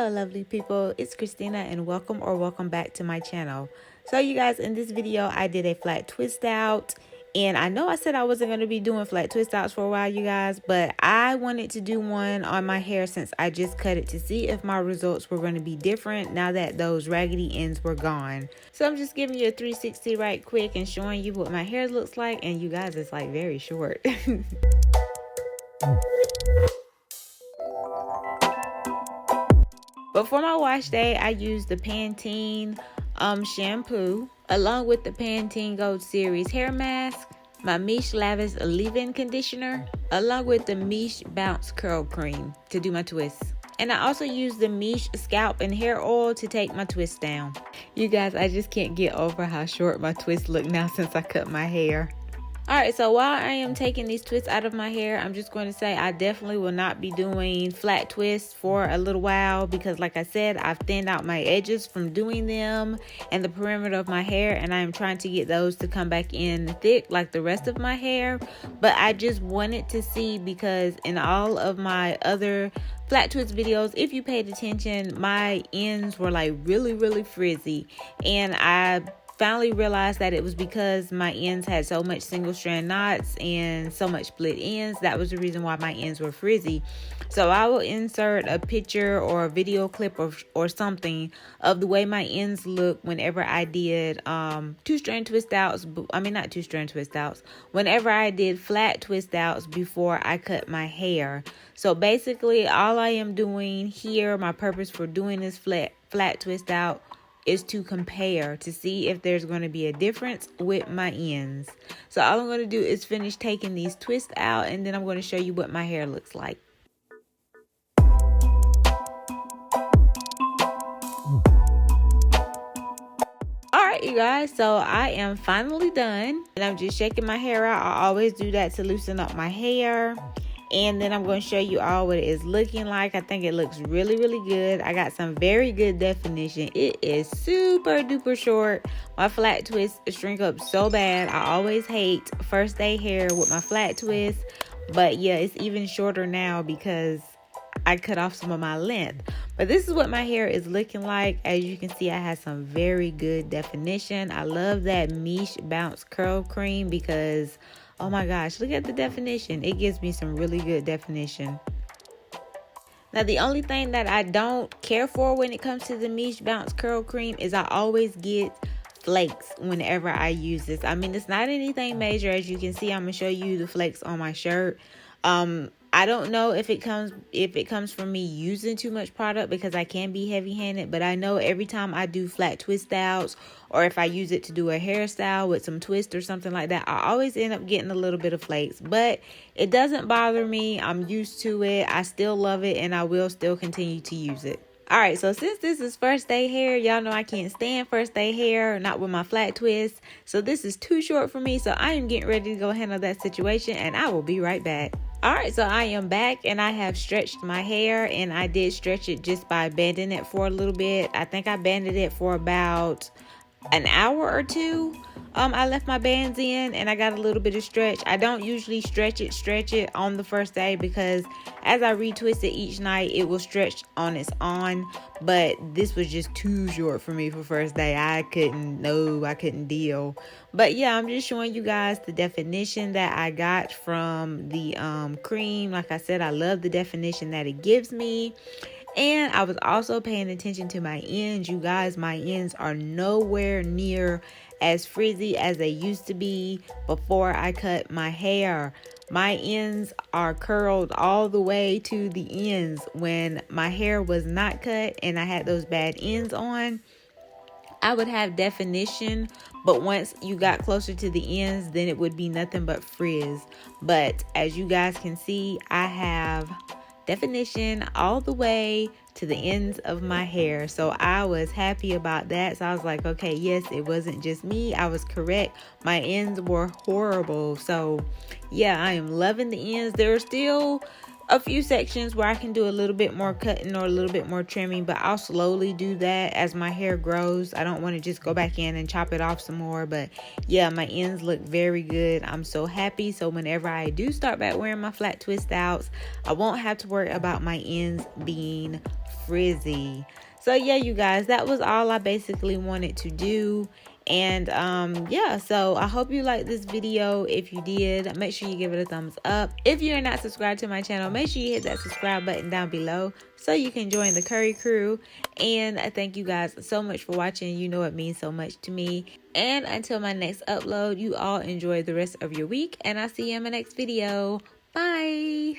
Hello lovely people, it's Christina and welcome back to my channel. So you guys, in this video I did a flat twist out, and I know I said I wasn't going to be doing flat twist outs for a while, you guys, but I wanted to do one on my hair since I just cut it to see if my results were going to be different now that those raggedy ends were gone. So I'm just giving you a 360 right quick and showing you what my hair looks like, and you guys, it's like very short. But for my wash day, I used the Pantene shampoo along with the Pantene Gold Series hair mask, my Miche Lavish leave-in conditioner, along with the Miche Bounce Curl Cream to do my twists. And I also used the Miche Scalp and Hair Oil to take my twists down. You guys, I just can't get over how short my twists look now since I cut my hair. Alright, so while I am taking these twists out of my hair, I'm just going to say I definitely will not be doing flat twists for a little while because, like I said, I've thinned out my edges from doing them and the perimeter of my hair, and I am trying to get those to come back in thick like the rest of my hair. But I just wanted to see, because in all of my other flat twist videos, if you paid attention, my ends were like really frizzy, and I finally realized that it was because my ends had so much single strand knots and so much split ends. That was the reason why my ends were frizzy. So I will insert a picture or a video clip or something of the way my ends look whenever I did two-strand twist outs. Not two-strand twist outs. Whenever I did flat twist outs before I cut my hair. So basically all I am doing here, my purpose for doing this flat twist out, is to compare to see if there's going to be a difference with my ends. So all I'm going to do is finish taking these twists out, and then I'm going to show you what my hair looks like. Alright you guys, so I am finally done, and I'm just shaking my hair out. I always do that to loosen up my hair. And then I'm going to show you all what it is looking like. I think it looks really good. I got some very good definition. It is super duper short. My flat twists shrink up so bad. I always hate first day hair with my flat twist. But yeah, it's even shorter now because I cut off some of my length. But this is what my hair is looking like. As you can see, I have some very good definition. I love that Miche Bounce Curl Cream because, oh my gosh, look at the definition. It gives me some really good definition. Now, the only thing that I don't care for when it comes to the Miche Bounce Curl Cream is I always get flakes whenever I use this. I mean, it's not anything major. As you can see, I'm going to show you the flakes on my shirt. I don't know if it comes from me using too much product, because I can be heavy-handed, but I know every time I do flat twist outs, or if I use it to do a hairstyle with some twist or something like that, I always end up getting a little bit of flakes. But it doesn't bother me. I'm used to it. I still love it, and I will still continue to use it. Alright, so since this is first day hair, y'all know I can't stand first day hair, not with my flat twist. So this is too short for me, so I am getting ready to go handle that situation, and I will be right back. Alright, so I am back, and I have stretched my hair, and I did stretch it just by banding it for a little bit. I think I banded it for about an hour or two. I left my bands in, and I got a little bit of stretch. I don't usually stretch it on the first day, because as I retwist it each night, it will stretch on its own. But this was just too short for me for first day. I couldn't deal. But yeah, I'm just showing you guys the definition that I got from the cream. Like I said, I love the definition that it gives me. And I was also paying attention to my ends. You guys, my ends are nowhere near as frizzy as they used to be before I cut my hair. My ends are curled all the way to the ends. When my hair was not cut and I had those bad ends on, I would have definition, but once you got closer to the ends, then it would be nothing but frizz. But as you guys can see, I have definition all the way to the ends of my hair. So I was happy about that. So I was like, okay, yes, it wasn't just me. I was correct. My ends were horrible. So yeah, I am loving the ends. There are still a few sections where I can do a little bit more cutting or a little bit more trimming, but I'll slowly do that as my hair grows. I don't want to just go back in and chop it off some more, but yeah, my ends look very good. I'm so happy. So whenever I do start back wearing my flat twist outs, I won't have to worry about my ends being frizzy. So yeah, you guys, that was all I basically wanted to do. And yeah, so I hope you liked this video. If you did, make sure you give it a thumbs up. If you're not subscribed to my channel, make sure you hit that subscribe button down below so you can join the Curry crew. And I thank you guys so much for watching. You know it means so much to me. And until my next upload, you all enjoy the rest of your week, and I'll see you in my next video. Bye.